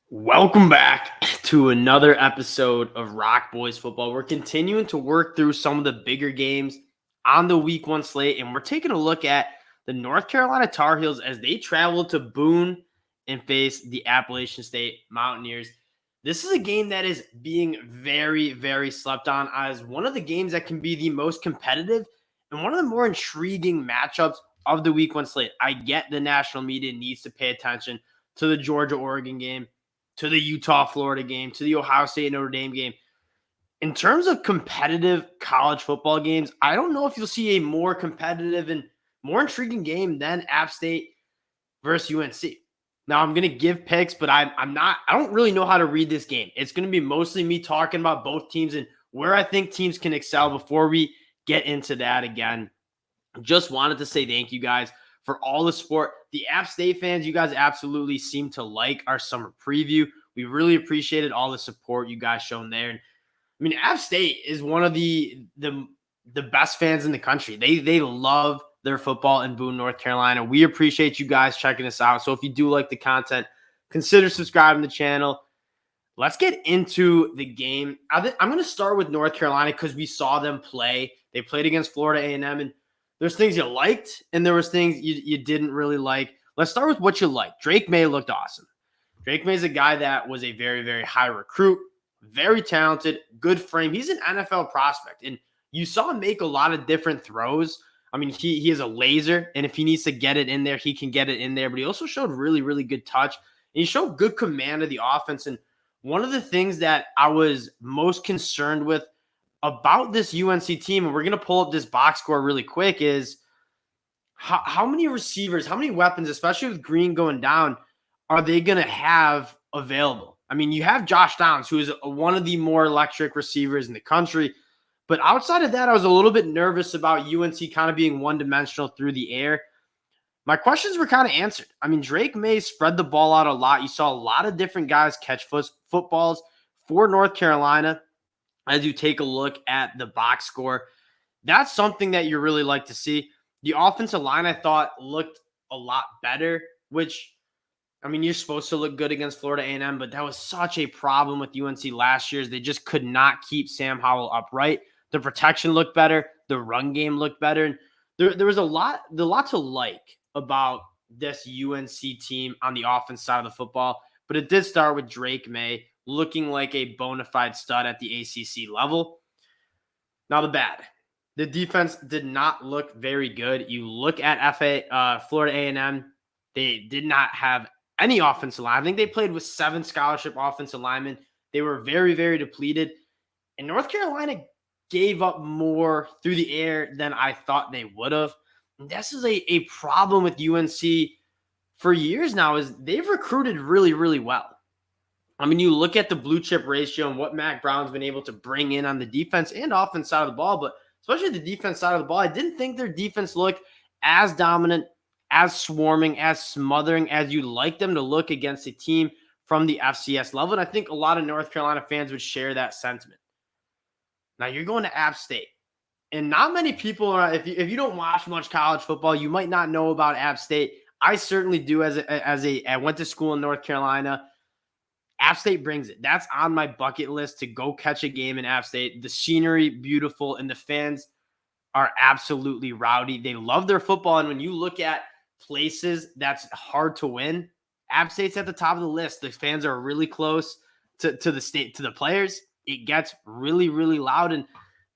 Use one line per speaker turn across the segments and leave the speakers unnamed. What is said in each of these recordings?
Welcome back to another episode of ROC Boys Football. We're continuing to work through some of the bigger games on the week one slate, and we're taking a look at the North Carolina Tar Heels as they travel to Boone and face the Appalachian State Mountaineers. This is a game that is being very, very slept on as one of the games that can be the most competitive and one of the more intriguing matchups of the week one slate. I get the national media needs to pay attention to the Georgia-Oregon game, to the Utah-Florida game, to the Ohio State-Notre Dame game. In terms of competitive college football games, I don't know if you'll see a more competitive and more intriguing game than App State versus UNC. Now, I'm going to give picks, but I don't really know how to read this game. It's going to be mostly me talking about both teams and where I think teams can excel before we get into that again. Just wanted to say thank you guys for all the support. The App State fans, you guys absolutely seem to like our summer preview. We really appreciated all the support you guys shown there. And I mean, App State is one of the best fans in the country. They love their football in Boone, North Carolina. We appreciate you guys checking us out. So if you do like the content, consider subscribing to the channel. Let's get into the game. I'm going to start with North Carolina because we saw them play. They played against Florida A&M, and there's things you liked, and there was things you didn't really like. Let's start with what you liked. Drake May looked awesome. Drake May is a guy that was a very, very high recruit, very talented, good frame. He's an NFL prospect, and you saw him make a lot of different throws. I mean, he is a laser, and if he needs to get it in there, he can get it in there. But he also showed really, really good touch, and he showed good command of the offense. And one of the things that I was most concerned with about this UNC team, and we're going to pull up this box score really quick, is how many receivers, how many weapons, especially with Green going down, are they going to have available? I mean, you have Josh Downs, who is one of the more electric receivers in the country. But outside of that, I was a little bit nervous about UNC kind of being one-dimensional through the air. My questions were kind of answered. I mean, Drake May spread the ball out a lot. You saw a lot of different guys catch footballs for North Carolina. As you take a look at the box score, that's something that you really like to see. The offensive line, I thought, looked a lot better, which, I mean, you're supposed to look good against Florida A&M, but that was such a problem with UNC last year. They just could not keep Sam Howell upright. The protection looked better. The run game looked better. And there was a lot to like about this UNC team on the offense side of the football, but it did start with Drake May looking like a bona fide stud at the ACC level. Now the bad. The defense did not look very good. You look at Florida A&M, they did not have any offensive line. I think they played with 7 scholarship offensive linemen. They were very, very depleted. And North Carolina gave up more through the air than I thought they would have. And this is a problem with UNC for years now, is they've recruited really, really well. I mean, you look at the blue chip ratio and what Mac Brown's been able to bring in on the defense and offense side of the ball, but especially the defense side of the ball, I didn't think their defense looked as dominant, as swarming, as smothering as you'd like them to look against a team from the FCS level. And I think a lot of North Carolina fans would share that sentiment. Now you're going to App State, and not many people are. If you don't watch much college football, you might not know about App State. I certainly do. I went to school in North Carolina. App State brings it. That's on my bucket list to go catch a game in App State. The scenery, beautiful, and the fans are absolutely rowdy. They love their football, and when you look at places that's hard to win, App State's at the top of the list. The fans are really close to the players. It gets really, really loud, and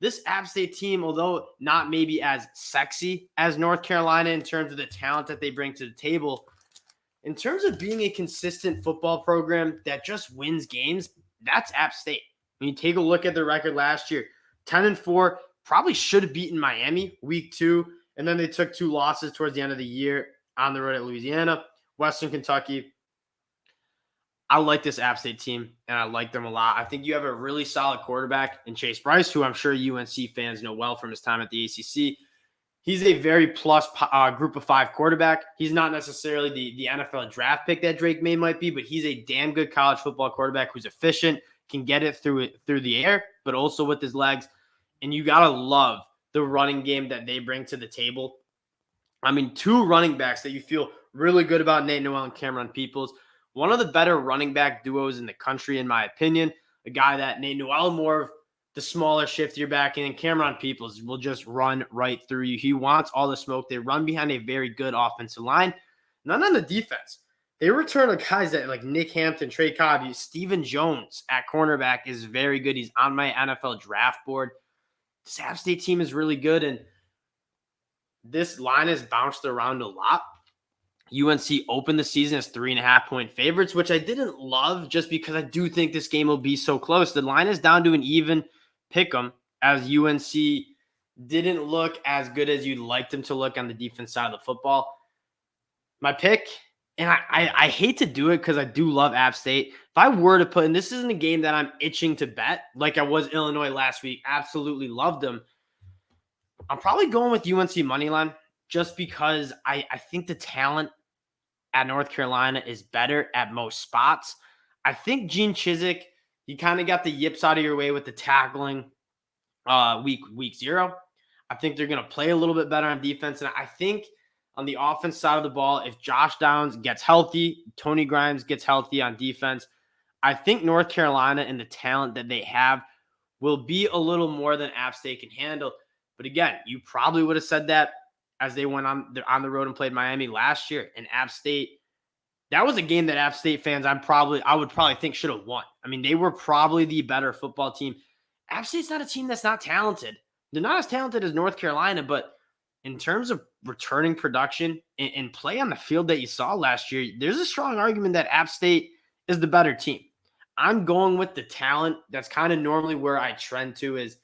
this App State team, although not maybe as sexy as North Carolina in terms of the talent that they bring to the table, in terms of being a consistent football program that just wins games, that's App State. When you take a look at their record last year, 10-4, probably should have beaten Miami week 2, and then they took 2 losses towards the end of the year on the road at Louisiana, Western Kentucky. I like this App State team, and I like them a lot. I think you have a really solid quarterback in Chase Bryce, who I'm sure UNC fans know well from his time at the ACC. He's a very plus group of 5 quarterback. He's not necessarily the NFL draft pick that Drake May might be, but he's a damn good college football quarterback who's efficient, can get it through the air, but also with his legs. And you got to love the running game that they bring to the table. I mean, 2 running backs that you feel really good about, Nate Noel and Cameron Peoples. one of the better running back duos in the country, in my opinion. A guy that Nate Newell, more of the smaller, shiftier back, and Cameron Peoples will just run right through you. He wants all the smoke. They run behind a very good offensive line. None on the defense. They return to guys that like Nick Hampton, Trey Cobb, Stephen Jones at cornerback is very good. He's on my NFL draft board. This App State team is really good, and this line has bounced around a lot. UNC opened the season as 3.5-point favorites, which I didn't love just because I do think this game will be so close. The line is down to an even pick 'em, as UNC didn't look as good as you'd like them to look on the defense side of the football. My pick, and I hate to do it because I do love App State. If I were to put, and this isn't a game that I'm itching to bet like I was Illinois last week, absolutely loved them. I'm probably going with UNC moneyline just because I think the talent at North Carolina is better at most spots. I think Gene Chizik, you kind of got the yips out of your way with the tackling week 0. I think they're going to play a little bit better on defense. And I think on the offense side of the ball, if Josh Downs gets healthy, Tony Grimes gets healthy on defense, I think North Carolina and the talent that they have will be a little more than App State can handle. But again, you probably would have said that as they went on the road and played Miami last year. And App State, that was a game that App State fans I would probably think should have won. I mean, they were probably the better football team. App State's not a team that's not talented. They're not as talented as North Carolina, but in terms of returning production and play on the field that you saw last year, there's a strong argument that App State is the better team. I'm going with the talent. That's kind of normally where I trend to is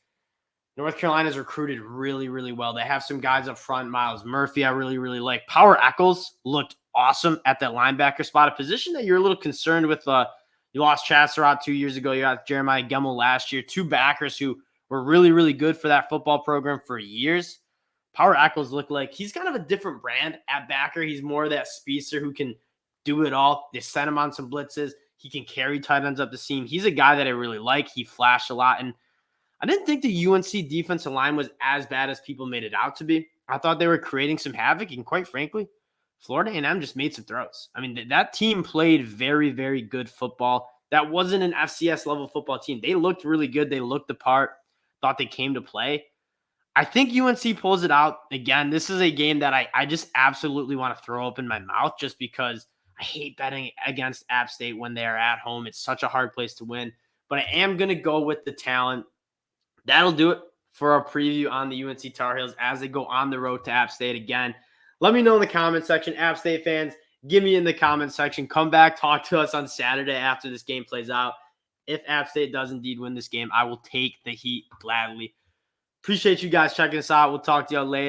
North Carolina's recruited really, really well. They have some guys up front. Miles Murphy, I really, really like. Power Eccles looked awesome at that linebacker spot, a position that you're a little concerned with. You lost Chasserot 2 years ago. You got Jeremiah Gemmel last year. 2 backers who were really, really good for that football program for years. Power Eccles looked like he's kind of a different brand at backer. He's more of that speedster who can do it all. They sent him on some blitzes. He can carry tight ends up the seam. He's a guy that I really like. He flashed a lot, and I didn't think the UNC defensive line was as bad as people made it out to be. I thought they were creating some havoc, and quite frankly, Florida A&M just made some throws. I mean, that team played very, very good football. That wasn't an FCS-level football team. They looked really good. They looked the part. Thought they came to play. I think UNC pulls it out. Again, this is a game that I just absolutely want to throw up in my mouth just because I hate betting against App State when they are at home. It's such a hard place to win. But I am going to go with the talent. That'll do it for our preview on the UNC Tar Heels as they go on the road to App State again. Let me know in the comment section. App State fans, give me in the comment section. Come back, talk to us on Saturday after this game plays out. If App State does indeed win this game, I will take the heat gladly. Appreciate you guys checking us out. We'll talk to y'all later.